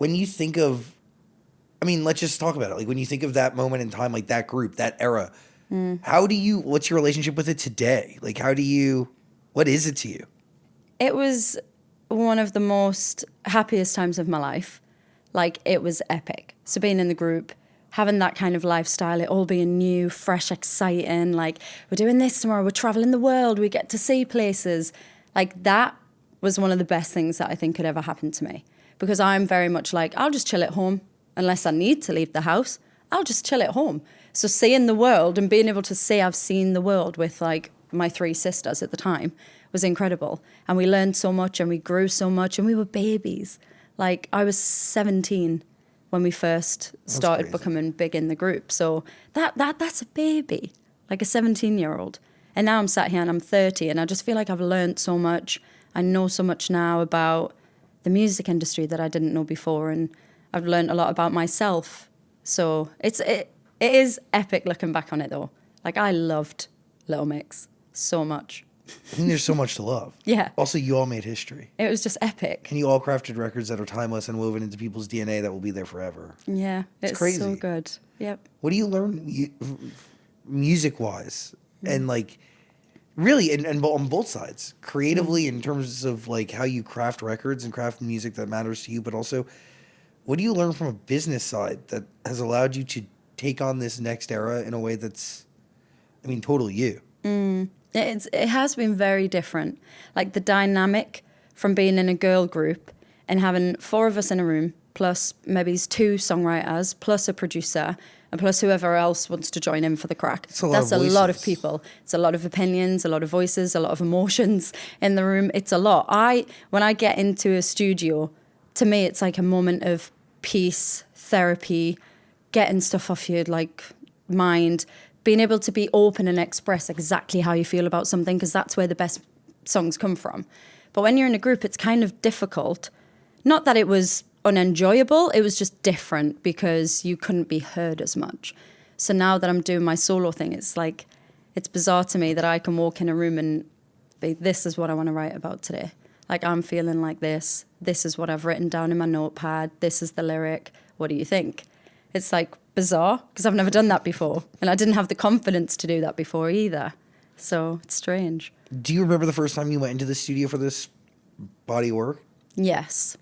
when you think of, I mean, let's just talk about it. Like when you think of that moment in time, like that group, that era, what's your relationship with it today? Like what is it to you? It was one of the most happiest times of my life. Like, it was epic. So being in the group, having that kind of lifestyle, it all being new, fresh, exciting. Like, we're doing this tomorrow, we're traveling the world, we get to see places. Like, that was one of the best things that I think could ever happen to me. Because I'm very much like, I'll just chill at home. Unless I need to leave the house, I'll just chill at home. So seeing the world and being able to say I've seen the world with, like, my 3 sisters at the time was incredible. And we learned so much and we grew so much and we were babies. Like, I was 17 when we first started becoming big in the group. So that's a baby, like a 17-year-old. And now I'm sat here and I'm 30 and I just feel like I've learned so much. I know so much now about the music industry that I didn't know before, and I've learned a lot about myself. So it is epic looking back on it though. Like, I loved Little Mix so much. I think there's so much to love. Yeah. Also, you all made history. It was just epic. And you all crafted records that are timeless and woven into people's DNA that will be there forever. Yeah, it's crazy. So good. Yep. What do you learn music-wise? And, like, really, and on both sides. Creatively, in terms of, like, how you craft records and craft music that matters to you, but also, what do you learn from a business side that has allowed you to take on this next era in a way that's, I mean, totally you? It has been very different. Like, the dynamic from being in a girl group and having 4 of us in a room, plus maybe 2 songwriters, plus a producer, and plus whoever else wants to join in for the crack. That's a lot of people. It's a lot of opinions, a lot of voices, a lot of emotions in the room. It's a lot. When I get into a studio, to me, it's like a moment of peace, therapy, getting stuff off your, like, mind, being able to be open and express exactly how you feel about something, because that's where the best songs come from. But when you're in a group, it's kind of difficult. Not that it was unenjoyable, it was just different because you couldn't be heard as much. So now that I'm doing my solo thing, it's like, it's bizarre to me that I can walk in a room and be, this is what I want to write about today. Like, I'm feeling like this. This is what I've written down in my notepad. This is the lyric. What do you think? It's like bizarre because I've never done that before. And I didn't have the confidence to do that before either. So it's strange. Do you remember the first time you went into the studio for this body of work? Yes.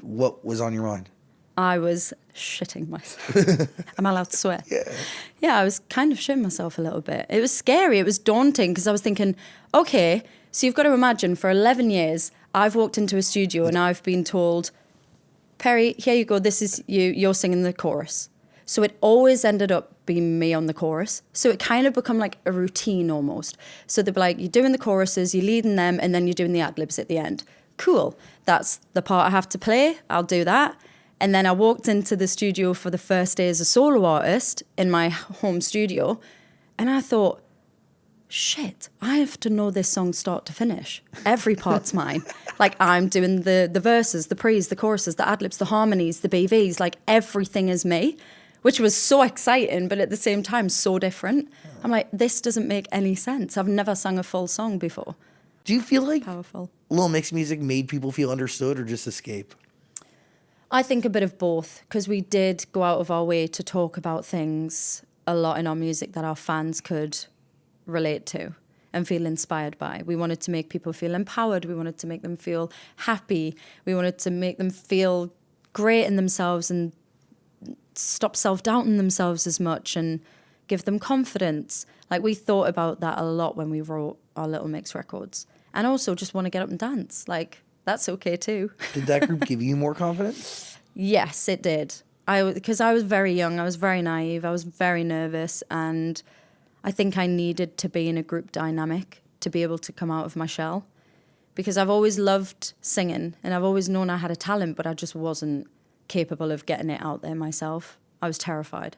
What was on your mind? I was shitting myself. Am I allowed to swear? Yeah. Yeah, I was kind of shitting myself a little bit. It was scary. It was daunting because I was thinking, okay, so you've got to imagine for 11 years, I've walked into a studio and I've been told, Perrie, here you go, this is you, you're singing the chorus. So it always ended up being me on the chorus. So it kind of become like a routine almost. So they'd be like, you're doing the choruses, you're leading them, and then you're doing the ad-libs at the end. Cool, that's the part I have to play, I'll do that. And then I walked into the studio for the first day as a solo artist in my home studio, and I thought, shit, I have to know this song start to finish. Every part's mine. Like, I'm doing the verses, the pre's, the choruses, the ad-libs, the harmonies, the BVs, like everything is me, which was so exciting, but at the same time, so different. I'm like, this doesn't make any sense. I've never sung a full song before. Do you feel like Powerful. Little Mix music made people feel understood or just escape? I think a bit of both, because we did go out of our way to talk about things a lot in our music that our fans could relate to and feel inspired by. We wanted to make people feel empowered. We wanted to make them feel happy. We wanted to make them feel great in themselves and stop self-doubting themselves as much and give them confidence. Like, we thought about that a lot when we wrote our Little Mix records. And also just want to get up and dance. Like, that's okay too. Did that group give you more confidence? Yes, it did. Because I was very young, I was very naive, I was very nervous, and I think I needed to be in a group dynamic to be able to come out of my shell. Because I've always loved singing, and I've always known I had a talent, but I just wasn't capable of getting it out there myself. I was terrified.